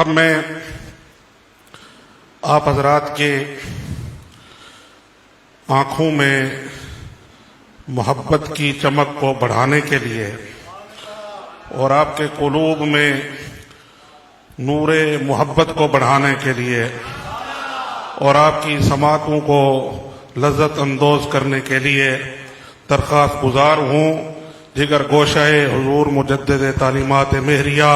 اب میں آپ حضرات کے آنکھوں میں محبت کی چمک کو بڑھانے کے لیے اور آپ کے قلوب میں نور محبت کو بڑھانے کے لیے اور آپ کی سماعتوں کو لذت اندوز کرنے کے لیے درخواست گزار ہوں جگر گوشہ حضور مجدد تعلیمات مہریہ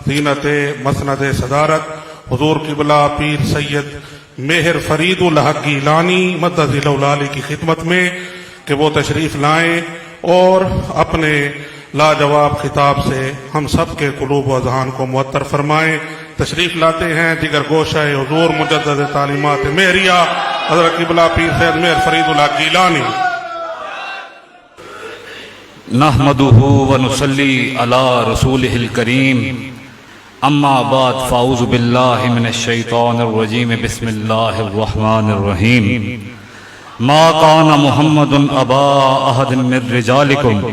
زینت مسند صدارت حضور قبلہ پیر سید مہر فرید الحق گیلانی مدد الاولالی کی خدمت میں کہ وہ تشریف لائیں اور اپنے لاجواب خطاب سے ہم سب کے قلوب و اذہان کو معطر فرمائیں. تشریف لاتے ہیں دیگر گوشہ حضور مجدد تعلیمات مہریہ حضرت قبلہ پیر سید مہر فرید الحق گیلانی. نحمدہ ونصلی علی رسولہ الکریم اما بعد فاعوذ باللہ من الشیطان الرجیم بسم اللہ الرحمن الرحیم. ما کان محمد ابا احد من رجالکم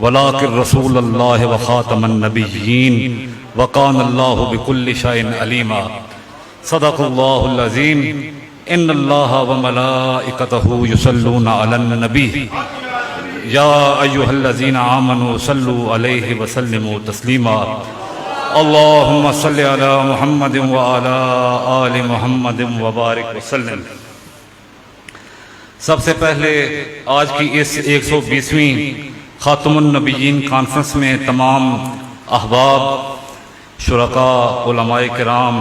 ولکن رسول اللہ وخاتم النبیین وکان اللہ بکل شیء علیما. صدق اللہ العظیم. ان اللہ وملائکتہ یصلون علی النبی یا ایھا الذین آمنوا صلوا علیہ وسلموا تسلیما. اللہم صل علی محمد وعلی آل محمد وبارک وسلم. سب سے پہلے آج کی اس 120ویں خاتم النبیین کانفرنس میں تمام احباب، شرکاء، علماء کرام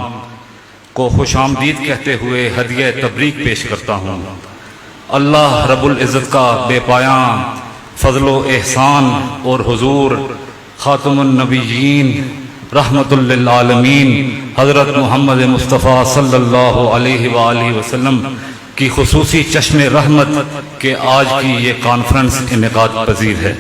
کو خوش آمدید کہتے ہوئے ہدیہ تبریک پیش کرتا ہوں. اللہ رب العزت کا بے پایاں فضل و احسان اور حضور خاتم النبیین رحمت للعالمین حضرت محمد مصطفیٰ صلی اللہ علیہ وآلہ وسلم کی خصوصی چشم رحمت کہ آج کی یہ کانفرنس انعقاد پذیر ہے.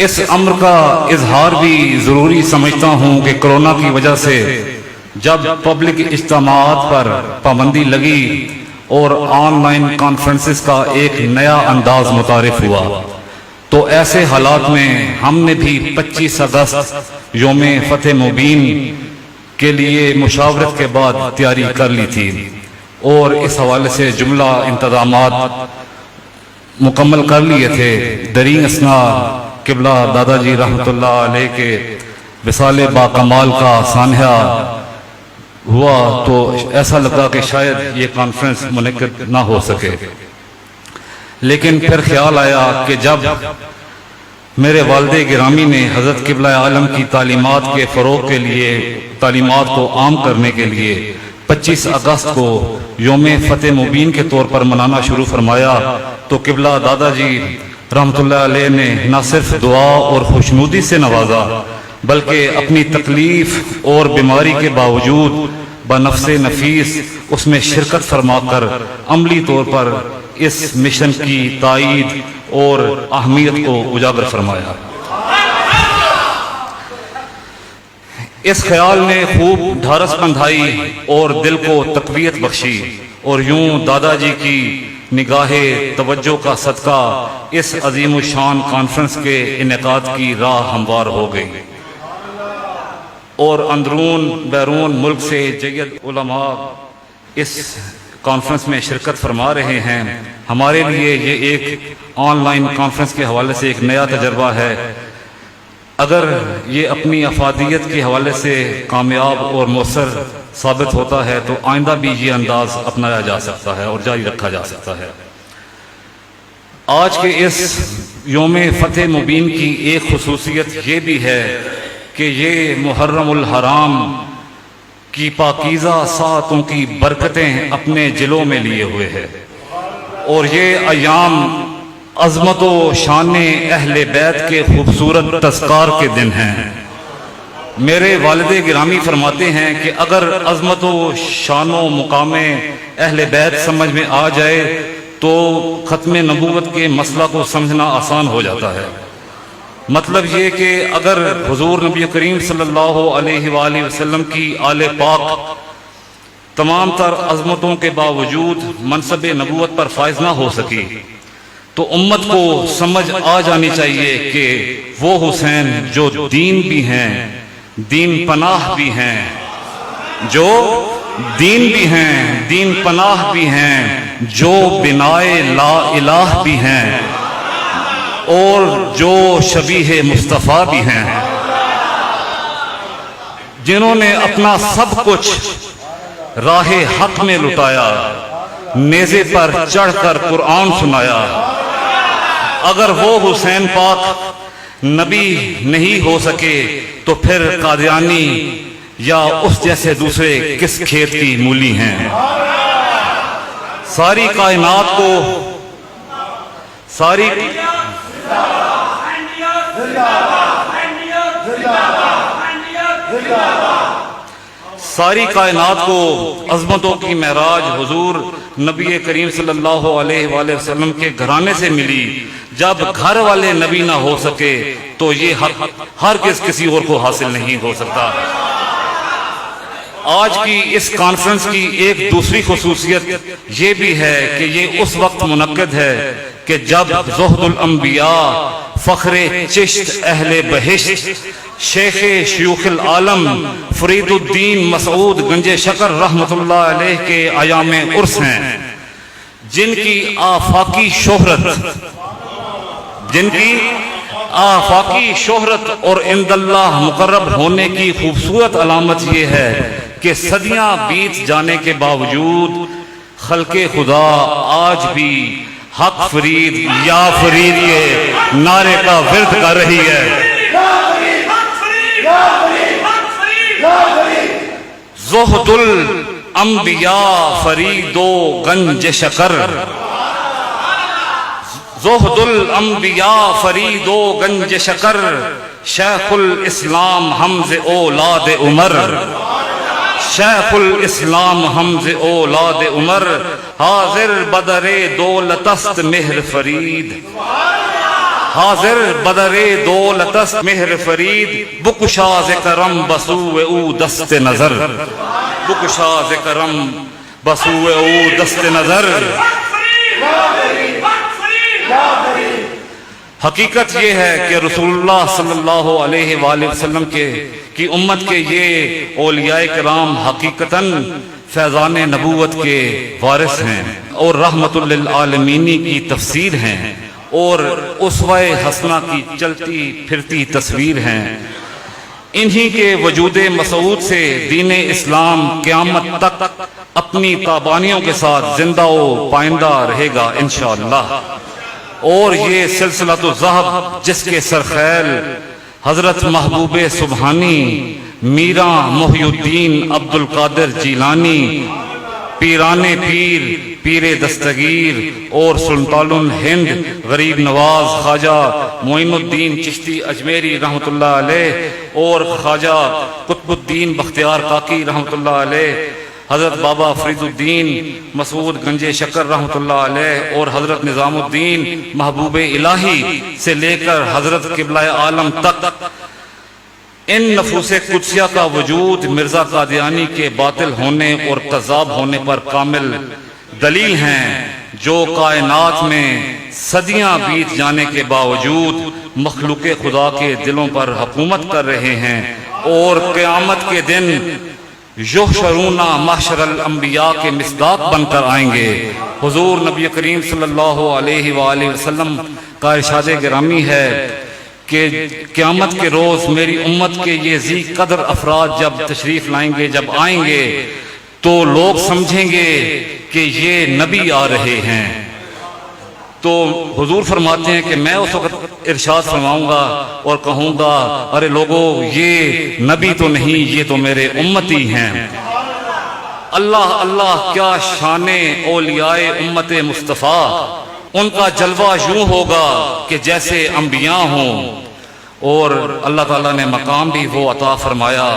اس امر کا اظہار بھی ضروری سمجھتا ہوں کہ کرونا کی وجہ سے جب پبلک اجتماعات پر پابندی لگی اور آن لائن کانفرنسز کا ایک نیا انداز متعارف ہوا تو ایسے حالات میں ہم نے بھی 25 اگست یوم فتح مبین کے لیے مشاورت کے بعد تیاری کر لی تھی اور اس حوالے سے جملہ انتظامات مکمل کر لیے تھے. دریں اثنا قبلہ دادا جی رحمت اللہ علیہ کے وصال با کمال کا سانحہ ہوا تو ایسا لگا کہ شاید یہ کانفرنس منعقد نہ ہو سکے، لیکن پھر خیال آیا کہ جب میرے والد گرامی نے حضرت قبلہ عالم کی تعلیمات کے فروغ کے لیے، تعلیمات کو عام کرنے کے لیے 25 اگست کو یوم فتح مبین کے طور پر منانا شروع فرمایا تو قبلہ دادا جی رحمت اللہ علیہ نے نہ صرف دعا اور خوشنودی سے نوازا بلکہ اپنی تکلیف اور بیماری کے باوجود بنفس نفیس اس میں شرکت فرما کر عملی طور پر اس مشن کی تائید اور اہمیت کو اجاگر فرمایا. اس خیال نے خوب ڈھارس بندھائی اور دل کو تقویت بخشی اور یوں دادا جی کی نگاہ توجہ کا صدقہ اس عظیم الشان کانفرنس کے انعقاد کی راہ ہموار ہو گئی اور اندرون بیرون ملک سے جید علماء اس کانفرنس میں شرکت فرما رہے ہیں. ہمارے لیے یہ ایک آن لائن کانفرنس کے حوالے سے ایک نیا تجربہ ہے. اگر یہ اپنی افادیت کے حوالے سے کامیاب اور مؤثر ثابت ہوتا ہے تو آئندہ بھی یہ انداز اپنایا جا سکتا ہے اور جاری رکھا جا سکتا ہے. آج کے اس یوم فتح مبین کی ایک خصوصیت یہ بھی ہے کہ یہ محرم الحرام کی پاکیزہ ساعتوں کی برکتیں اپنے جلوں میں لیے ہوئے ہے اور یہ ایام عظمت و شان اہل بیت کے خوبصورت تذکار کے دن ہیں. میرے والد گرامی فرماتے ہیں کہ اگر عظمت و شان و مقام اہل بیت سمجھ میں آ جائے تو ختم نبوت کے مسئلہ کو سمجھنا آسان ہو جاتا ہے. مطلب یہ کہ اگر حضور نبی کریم صلی اللہ علیہ وآلہ وسلم کی آل پاک تمام تر عظمتوں کے باوجود منصب نبوت پر فائز نہ ہو سکی تو امت کو سمجھ آ جانی چاہیے کہ وہ حسین جو دین بھی ہیں، دین پناہ بھی ہیں، جو دین بھی ہیں، دین پناہ بھی ہیں، جو بنائے لا الہ بھی ہیں، اور جو شبیہ مصطفیٰ بھی ہیں، جنہوں نے اپنا سب کچھ راہ حق میں لٹایا، نیزے پر چڑھ کر قرآن سنایا۔ اگر وہ حسین پاک نبی نہیں ہو سکے تو پھر قادیانی یا اس جیسے دوسرے کس کھیت کی مولی ہیں؟ ساری کائنات کو ساری کائنات کو عظمتوں کی معراج حضور نبی کریم صلی اللہ علیہ وآلہ وسلم کے گھرانے سے ملی۔ جب گھر والے نبی نہ ہو سکے تو یہ حق ہرگز کسی اور کو حاصل نہیں ہو سکتا۔ آج کی اس کانفرنس کی ایک دوسری خصوصیت یہ بھی ہے کہ یہ اس وقت منعقد ہے کہ جب زہد الانبیاء، فخر چشت اہل بہشت، شیخ شیوخ العالم فرید الدین مسعود گنج شکر رحمت اللہ علیہ کے ایام عرس ہیں، جن کی آفاقی شہرت اور عند اللہ مقرب ہونے کی خوبصورت علامت یہ ہے کہ صدیاں بیت جانے کے باوجود خلق خدا آج بھی حق فرید یا فرید کے نعرے کا ورد کر رہی ہے۔ زہد الانبیاء فرید و گنج شکر، زہد الانبیاء فرید و گنج شکر، شیخ الاسلام حمز اولاد عمر، شیخ الاسلام حمز اولاد عمر، حاضر بدر دولتست مہر فرید، حاضر بدر دولتست مہر فرید، بکشاز کرم بسوء او دست نظر، بکشاز کرم بسوء او دست نظر۔ حقیقت یہ ہے کہ رسول اللہ صلی اللہ علیہ وآلہ وسلم کی امت کے یہ اولیاء کرام حقیقتاً فیضان نبوت کے وارث ہیں اور رحمت للعالمین کی تفسیر ہیں اور اسوہ حسنہ کی چلتی پھرتی تصویر ہیں۔ انہی کے وجود مسعود سے دین اسلام قیامت تک اپنی تابانیوں کے ساتھ زندہ و پائندہ رہے گا انشاءاللہ۔ اور یہ سلسلۃ الذہب جس کے سرخیل حضرت محبوب سبحانی، میراں محی الدین عبد القادر جیلانی، پیران پیر، پیر دستگیر اور سلطان الہند غریب نواز خواجہ معین الدین چشتی اجمیری رحمۃ اللہ علیہ اور خواجہ قطب الدین بختیار کاکی رحمۃ اللہ علیہ، حضرت بابا فرید الدین مسعود گنج شکر رحمۃ اللہ علیہ اور حضرت نظام الدین محبوب الہی سے لے کر حضرت قبلہ عالم تک، ان نفوس قدسیہ کا وجود مرزا قادیانی کے باطل ہونے اور کذاب ہونے پر کامل دلیل ہیں، جو کائنات میں صدیاں بیت جانے کے باوجود مخلوق خدا کے دلوں پر حکومت کر رہے ہیں اور قیامت کے دن یحشرون محشر الانبیاء کے مصداق بن کر آئیں گے۔ حضور نبی کریم صلی اللہ علیہ وآلہ وسلم کا ارشاد گرامی ہے کہ قیامت کے روز میری امت کے یہ ذی قدر افراد جب تشریف لائیں گے، جب آئیں گے تو لوگ سمجھیں گے کہ یہ نبی آ رہے ہیں۔ تو حضور فرماتے ہیں کہ میں اس وقت ارشاد فرماؤں گا اور کہوں گا، ارے لوگو یہ نبی تو نہیں، یہ تو میرے امتی ہیں۔ اللہ اللہ کیا شان اولیاء امت مصطفیٰ، ان کا جلوہ یوں ہوگا کہ جیسے انبیاء ہوں۔ اور اللہ تعالیٰ نے مقام بھی وہ عطا فرمایا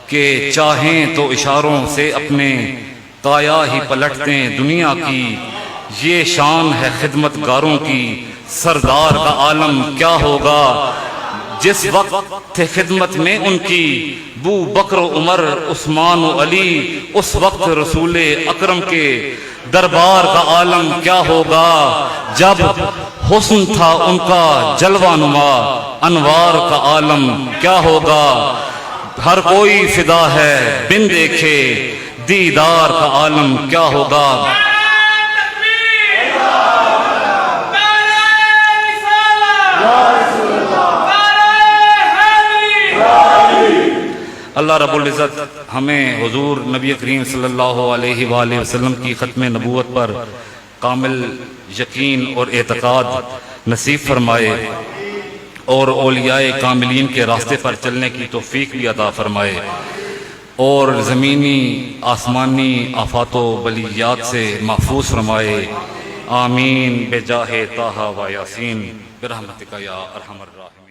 کہ چاہیں تو اشاروں سے اپنے کایا ہی پلٹتے دنیا کی، یہ شان ہے خدمت گاروں کی، سردار کا عالم کیا ہوگا۔ جس وقت تھے خدمت میں ان کی بو بکر و عمر عثمان و علی، اس وقت رسول اکرم کے دربار کا عالم کیا ہوگا۔ جب حسن تھا ان کا جلوہ نما، انوار کا عالم کیا ہوگا۔ ہر کوئی فدا ہے بن دیکھے دیدار کا عالم کیا ہوگا. اللہ رب العزت ہمیں حضور نبی کریم صلی اللہ علیہ وآلہ وسلم کی ختم نبوت پر کامل یقین اور اعتقاد نصیب فرمائے اور اولیاء کاملین کے راستے پر چلنے کی توفیق بھی عطا فرمائے اور زمینی آسمانی آفات و بلیات سے محفوظ فرمائے. آمین بجاہ طٰہٰ و یاسین برحمتک یا ارحم الراحمین.